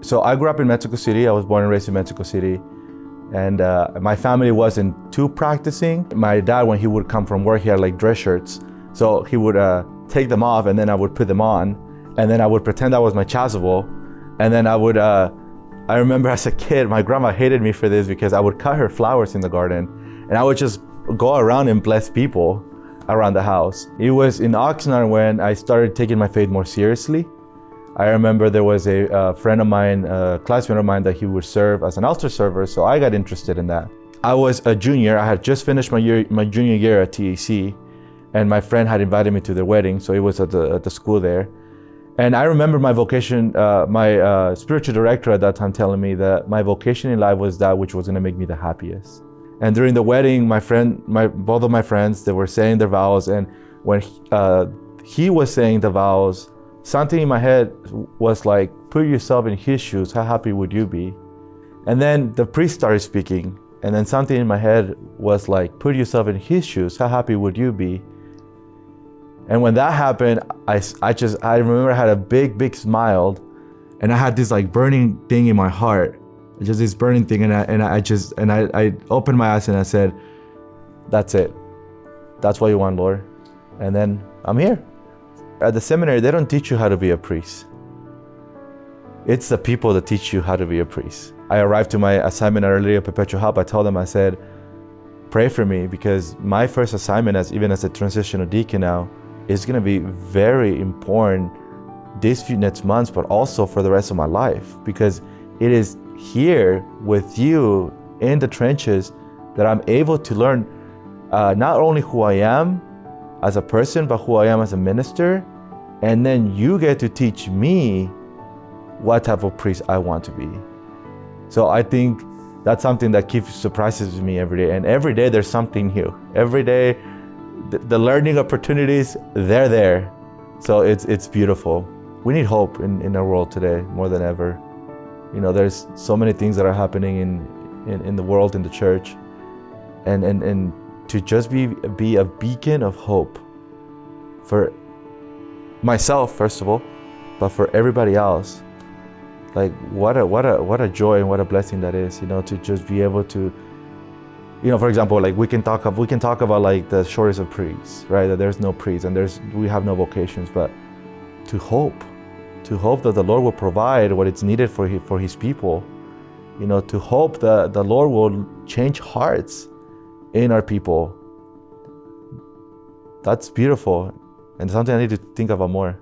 So I grew up in Mexico City. I was born and raised in Mexico City. And my family wasn't too practicing. My dad, when he would come from work, he had like dress shirts. So he would take them off and then I would put them on. And then I would pretend that was my chasuble. And then I remember as a kid, my grandma hated me for this because I would cut her flowers in the garden. And I would just go around and bless people around the house. It was in Oxnard when I started taking my faith more seriously. I remember there was a friend of mine, a classmate of mine, that he would serve as an altar server, so I got interested in that. I was a junior. I had just finished my junior year at TAC, and my friend had invited me to their wedding, so it was at the school there. And I remember my vocation, my spiritual director at that time telling me that my vocation in life was that which was going to make me the happiest. And during the wedding, both of my friends, they were saying their vows, and when he was saying the vows, something in my head was like, put yourself in his shoes, how happy would you be? And then the priest started speaking, and then something in my head was like, put yourself in his shoes, how happy would you be? And when that happened, I remember I had a big smile, and I had this like burning thing in my heart, just this burning thing, and I opened my eyes and I said, that's it. That's what you want, Lord. And then I'm here. At the seminary, they don't teach you how to be a priest. It's the people that teach you how to be a priest. I arrived to my assignment at Our Lady of Perpetual Help. I told them, I said, pray for me, because my first assignment, even as a transitional deacon now, is going to be very important these few next months, but also for the rest of my life, because it is here with you in the trenches that I'm able to learn not only who I am as a person, but who I am as a minister. And then you get to teach me what type of priest I want to be. So I think that's something that surprises me every day. And every day there's something new. Every day, the learning opportunities, they're there. So it's beautiful. We need hope in our world today more than ever. You know, there's so many things that are happening in the world, in the church. And to just be a beacon of hope for myself, first of all, but for everybody else. Like what a joy and what a blessing that is, you know, to just be able to, you know, for example, like we can talk about like the shortage of priests, right? That there's no priests and we have no vocations, but to hope that the Lord will provide what is needed for his people, you know, to hope that the Lord will change hearts in our people. That's beautiful and something I need to think about more.